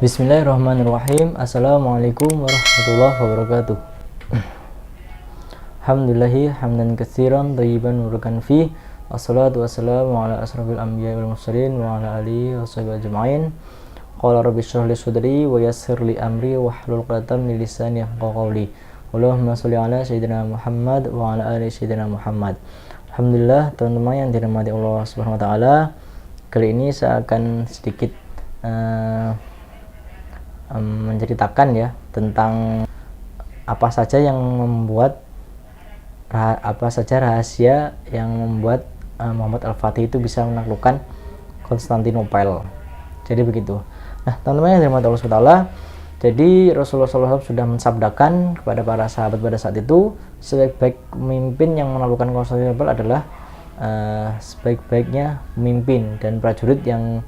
Bismillahirrahmanirrahim. Assalamualaikum warahmatullahi wabarakatuh. Alhamdulillahi hamdan katsiran thayyiban mubarakan fi. Wassalatu wassalamu ala asrofil anbiya'i wal mursalin wa ala alihi washabihi ajma'in. Qala rabbi shrah li sadri wa yassir li amri wahlul 'uqdatam min lisani yafqahu qawli. Allahumma shalli ala sayyidina Muhammad wa ala ali sayyidina Muhammad. Alhamdulillah, teman-teman yang dirahmati Allah Subhanahu wa taala. Kali ini saya akan sedikit menceritakan ya tentang apa saja rahasia yang membuat Muhammad Al-Fatih itu bisa menaklukkan Konstantinopel. Jadi begitu. Nah, teman-teman yang dirahmati Allah Subhanahu wa taala, jadi Rasulullah SAW sudah mensabdakan kepada para sahabat pada saat itu, sebaik-baik pemimpin yang menaklukkan Konstantinopel adalah sebaik-baiknya pemimpin, dan prajurit yang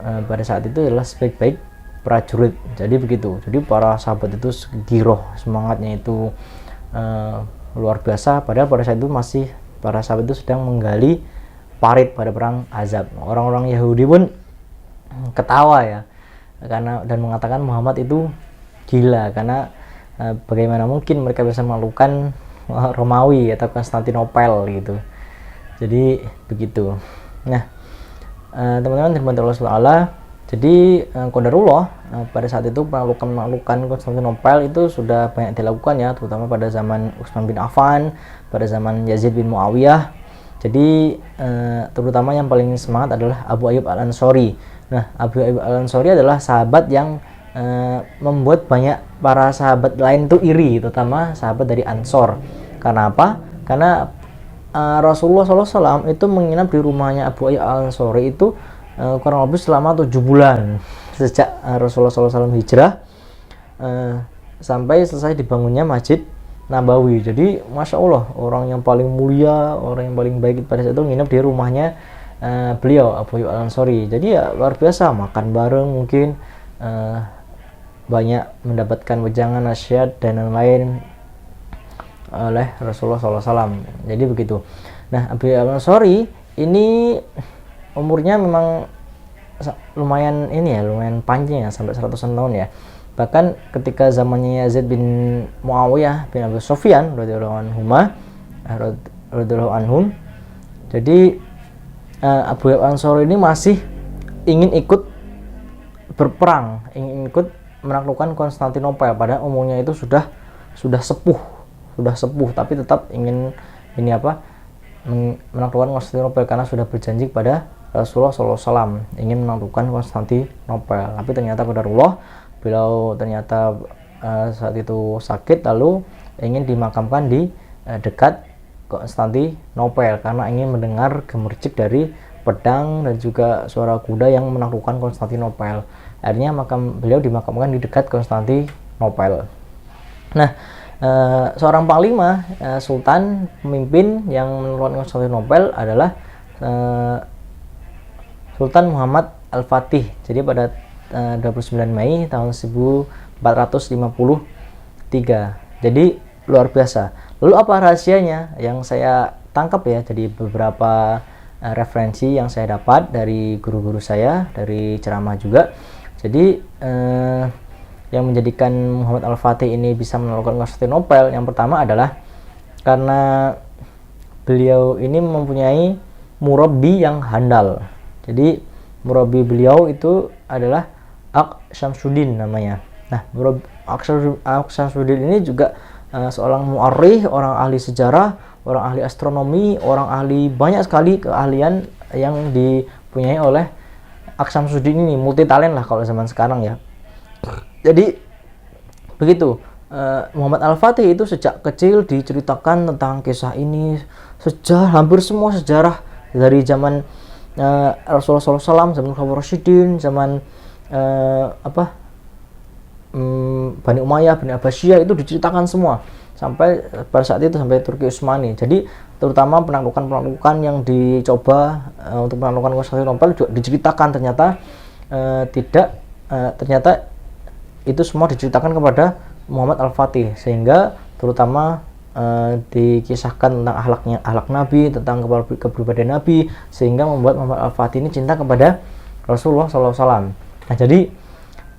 pada saat itu adalah sebaik-baik prajurit. Jadi begitu. Jadi para sahabat itu giroh, semangatnya itu luar biasa. Padahal pada saat itu para sahabat itu sedang menggali parit pada perang Ahzab. Orang-orang Yahudi pun ketawa ya, dan mengatakan Muhammad itu gila, karena bagaimana mungkin mereka bisa menaklukkan Romawi atau Konstantinopel gitu. Jadi begitu. Nah, teman-teman dirahmati Allah Subhanahu wa taala, jadi qadarullah pada saat itu penaklukan Konstantinopel itu sudah banyak dilakukan ya, terutama pada zaman Utsman bin Affan, pada zaman Yazid bin Muawiyah. Jadi terutama yang paling semangat adalah Abu Ayyub Al-Ansori. Nah, Abu Ayyub Al-Ansori adalah sahabat yang membuat banyak para sahabat lain itu iri, terutama sahabat dari Ansor. Karena apa? Karena Rasulullah SAW itu menginap di rumahnya Abu Ayyub Al-Ansori itu kurang lebih selama 7 bulan sejak Rasulullah SAW hijrah sampai selesai dibangunnya Masjid Nabawi. Jadi Masya Allah, orang yang paling mulia, orang yang paling baik pada saat itu nginep di rumahnya beliau Abu Ayyub Al-Ansori. Jadi ya luar biasa, makan bareng, mungkin banyak mendapatkan wejangan, nasihat dan lain-lain oleh Rasulullah SAW. Jadi begitu. Nah, Abu Ayyub Al-Ansori ini umurnya memang lumayan panjang ya, sampai 100-an tahun ya. Bahkan ketika zamannya Yazid bin Muawiyah bin Abi Sufyan radhiyallahu anhum, jadi Abu Ayyub Al-Ansori ini masih ingin ikut berperang, ingin ikut menaklukkan Konstantinopel. Padahal umurnya itu sudah sepuh, tapi tetap ingin menaklukkan Konstantinopel karena sudah berjanji pada Rasulullah SAW ingin menaklukkan Konstantinopel. Tapi ternyata qadarullah, beliau ternyata saat itu sakit, lalu ingin dimakamkan di dekat Konstantinopel karena ingin mendengar gemercik dari pedang dan juga suara kuda yang menaklukkan Konstantinopel. Akhirnya beliau dimakamkan di dekat Konstantinopel. Nah, seorang panglima, sultan, pemimpin yang menaklukkan Konstantinopel adalah Sultan Muhammad Al-Fatih. Jadi pada 29 Mei tahun 1453. Jadi luar biasa. Lalu apa rahasianya yang saya tangkap ya, jadi beberapa referensi yang saya dapat dari guru-guru saya, dari ceramah juga. Jadi yang menjadikan Muhammad Al-Fatih ini bisa menaklukkan Konstantinopel, yang pertama adalah karena beliau ini mempunyai murabbi yang handal. Jadi murabbi beliau itu adalah Aq Syamsuddin namanya. Nah, Aq Syamsuddin ini juga seorang mu'arrikh, orang ahli sejarah, orang ahli astronomi, orang ahli banyak sekali keahlian yang dipunyai oleh Aq Syamsuddin ini, multi talent lah kalau zaman sekarang ya. Jadi begitu. Muhammad Al-Fatih itu sejak kecil diceritakan tentang kisah ini, hampir semua sejarah dari zaman Rasulullah SAW, zaman Khulafaur Rasyidin, zaman Bani Umayyah, Bani Abbasiyah, itu diceritakan semua sampai pada saat itu sampai Turki Utsmani. Jadi terutama penaklukan yang dicoba untuk penaklukan Konstantinopel juga diceritakan, ternyata itu semua diceritakan kepada Muhammad Al-Fatih, sehingga terutama dikisahkan tentang akhlak Nabi, tentang kepribadian Nabi, sehingga membuat Muhammad Al-Fatih ini cinta kepada Rasulullah SAW. Nah, jadi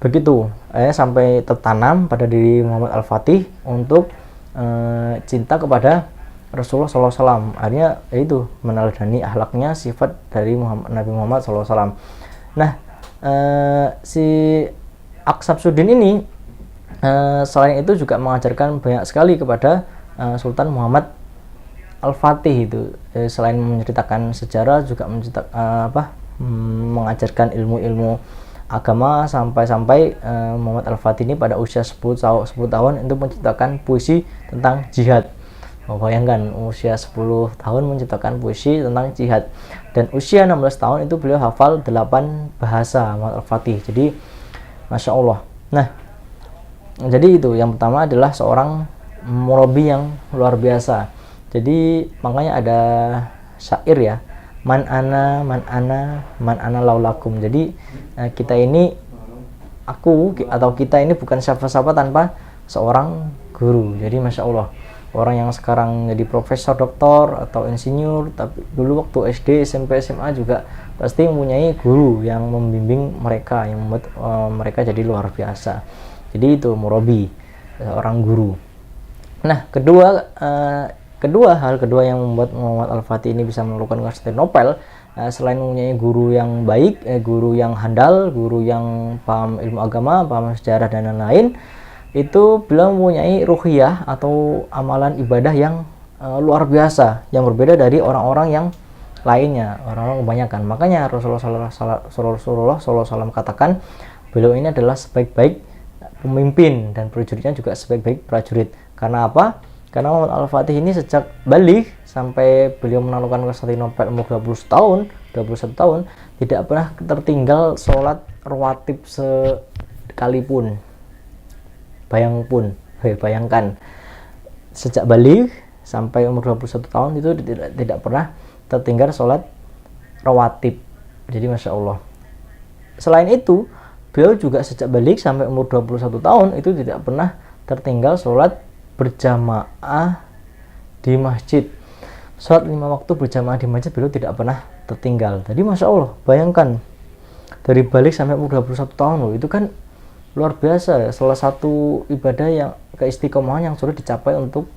Begitu, sampai tertanam pada diri Muhammad Al-Fatih untuk cinta kepada Rasulullah SAW. Akhirnya itu meneladani akhlaknya, sifat dari Nabi Muhammad SAW. Nah, si Aqsabsuddin ini selain itu juga mengajarkan banyak sekali kepada Sultan Muhammad Al-Fatih itu. Selain menceritakan sejarah, juga mengajarkan ilmu-ilmu agama sampai Muhammad Al-Fatih ini pada usia 10 tahun untuk menciptakan puisi tentang jihad. Bayangkan usia 10 tahun menciptakan puisi tentang jihad, dan usia 16 tahun itu beliau hafal 8 bahasa Muhammad Al-Fatih. Jadi Masya Allah. Nah, jadi itu yang pertama adalah seorang murabi yang luar biasa. Jadi makanya ada syair ya, man ana laulakum. Jadi kita ini, kita ini bukan siapa-siapa tanpa seorang guru. Jadi Masya Allah, orang yang sekarang jadi profesor, doktor, atau insinyur, tapi dulu waktu SD, SMP, SMA juga pasti mempunyai guru yang membimbing mereka, yang membuat mereka jadi luar biasa. Jadi itu murabi, seorang guru. Nah, hal kedua yang membuat Muhammad Al-Fatih ini bisa menaklukkan Konstantinopel, selain mempunyai guru yang baik, guru yang handal, guru yang paham ilmu agama, paham sejarah dan lain-lain, itu beliau mempunyai ruhiyah atau amalan ibadah yang luar biasa, yang berbeda dari orang-orang yang lainnya, orang-orang kebanyakan. Makanya Rasulullah SAW katakan beliau ini adalah sebaik-baik pemimpin dan prajuritnya juga sebaik-baik prajurit. Karena apa? Karena Muhammad Al-Fatih ini sejak balik sampai beliau menaklukkan Konstantinopel umur 21 tahun, tidak pernah tertinggal sholat rawatib sekalipun. Bayangkan, sejak balik sampai umur 21 tahun itu tidak pernah tertinggal sholat rawatib. Jadi Masya Allah. Selain itu, beliau juga sejak balik sampai umur 21 tahun itu tidak pernah tertinggal sholat berjamaah di masjid. Sholat 5 waktu berjamaah di masjid beliau tidak pernah tertinggal. Jadi Masya Allah, bayangkan, dari balik sampai umur 21 tahun loh, itu kan luar biasa. Salah satu ibadah yang keistiqomahan yang sulit dicapai untuk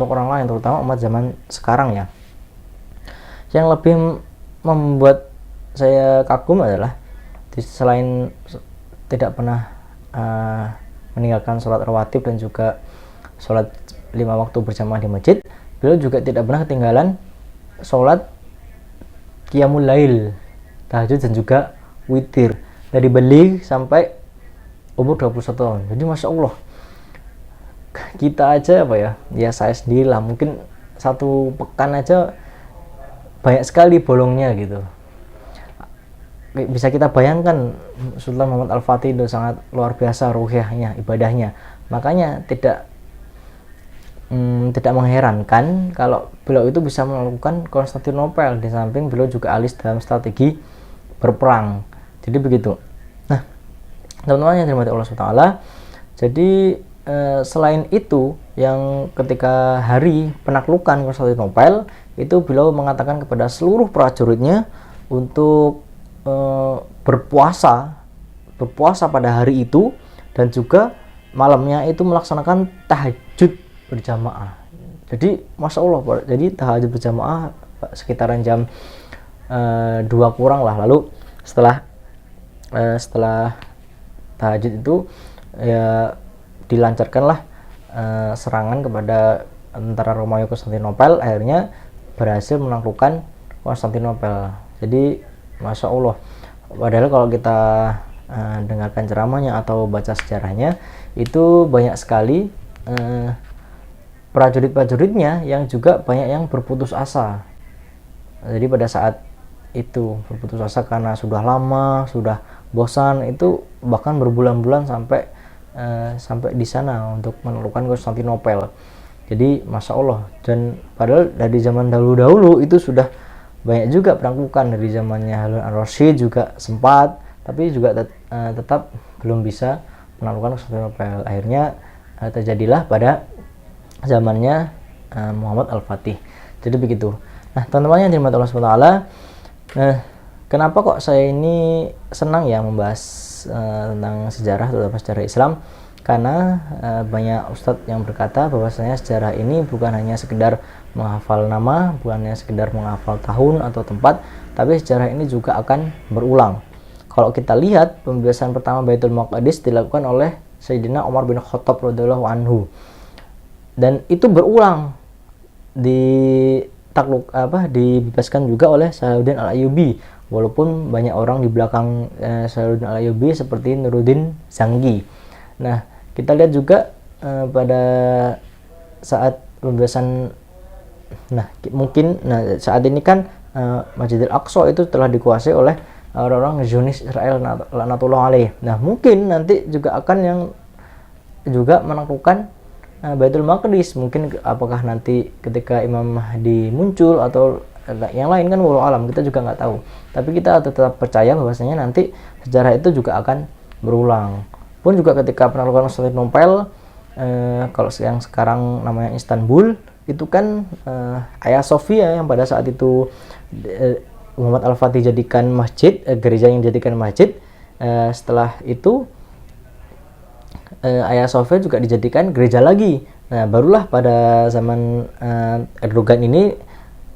orang lain, terutama umat zaman sekarang ya. Yang lebih membuat saya kagum adalah selain tidak pernah meninggalkan sholat rawatib dan juga sholat 5 waktu berjamaah di masjid, beliau juga tidak pernah ketinggalan sholat qiyamul lail, tahajud dan juga witir, dari balik sampai umur 21 tahun. Jadi Masya Allah, kita aja ya saya sendiri lah, mungkin satu pekan aja banyak sekali bolongnya gitu. Bisa kita bayangkan Sultan Muhammad Al-Fatih itu sangat luar biasa ruhiyahnya, ibadahnya. Makanya tidak mengherankan kalau beliau itu bisa melakukan Konstantinopel, di samping beliau juga alis dalam strategi berperang. Jadi begitu. Nah, teman-teman yang dirahmati Allah SWT, jadi selain itu, yang ketika hari penaklukan Konstantinopel itu beliau mengatakan kepada seluruh prajuritnya untuk berpuasa pada hari itu, dan juga malamnya itu melaksanakan tahajud berjamaah. Jadi Masya Allah, jadi tahajud berjamaah sekitaran jam 2 kurang lah. Lalu setelah tahajud itu ya dilancarkanlah serangan kepada tentara Romawi Konstantinopel, akhirnya berhasil menaklukkan Konstantinopel. Jadi Masya Allah, padahal kalau kita dengarkan ceramahnya atau baca sejarahnya, itu banyak sekali prajurit-prajuritnya yang juga banyak yang berputus asa. Jadi pada saat itu berputus asa karena sudah lama, sudah bosan, itu bahkan berbulan-bulan sampai di sana untuk menaklukkan Konstantinopel. Jadi Masya Allah, dan padahal dari zaman dahulu itu sudah banyak juga penaklukan, dari zamannya Harun al-Rasyid juga sempat, tapi juga tetap belum bisa menaklukkan Konstantinopel. Akhirnya terjadilah pada zamannya Muhammad Al-Fatih. Jadi begitu. Nah, teman-teman yang dirahmati Allah SWT, Kenapa kok saya ini senang ya membahas tentang sejarah, terutama sejarah Islam? Karena banyak ustadz yang berkata bahwasanya sejarah ini bukan hanya sekedar menghafal nama, bukan hanya sekedar menghafal tahun atau tempat, tapi sejarah ini juga akan berulang. Kalau kita lihat, pembebasan pertama Baitul Maqdis dilakukan oleh Sayyidina Umar bin Khattab radhiyallahu anhu. Dan itu berulang dibebaskan juga oleh Salahuddin Al-Ayyubi, walaupun banyak orang di belakang Salahuddin Al-Ayyubi seperti Nuruddin Zanggi. Nah, kita lihat juga pada saat pembebasan, saat ini kan Masjidil Aqsa itu telah dikuasai oleh orang-orang Zionis Israel laknatullah alaih. Nah, mungkin nanti juga akan yang juga menaklukkan Baitul Maqdis. Mungkin apakah nanti ketika Imam Mahdi muncul atau yang lain, kan wallahu alam, kita juga nggak tahu. Tapi kita tetap percaya bahwasanya nanti sejarah itu juga akan berulang. Pun juga ketika penaklukan Konstantinopel, kalau yang sekarang namanya Istanbul, itu kan Hagia Sophia yang pada saat itu Muhammad Al-Fatih jadikan masjid, gereja yang dijadikan masjid. Setelah itu Hagia Sophia juga dijadikan gereja lagi. Nah, barulah pada zaman Erdogan ini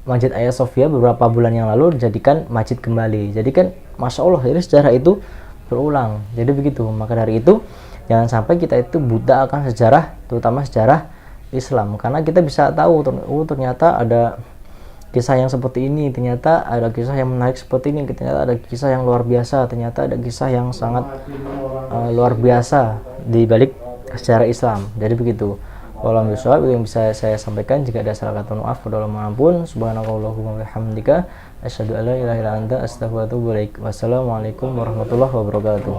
Masjid Hagia Sophia beberapa bulan yang lalu dijadikan masjid kembali. Jadi kan Masya Allah, jadi sejarah itu berulang. Jadi begitu. Maka dari itu jangan sampai kita itu buta akan sejarah, terutama sejarah Islam, karena kita bisa tahu ternyata ada kisah yang seperti ini, ternyata ada kisah yang menarik seperti ini, ternyata ada kisah yang luar biasa, ternyata ada kisah yang sangat luar biasa di balik sejarah Islam. Jadi begitu. Wallahu a'lam, itu yang bisa saya sampaikan. Jika ada salah kata, maaf, mohon ampun. Subhanakallahumma wa bihamdika asyhadu an la ilaha illa anta astaghfiruka wa atubu ilaik. Wassalamualaikum warahmatullahi wabarakatuh.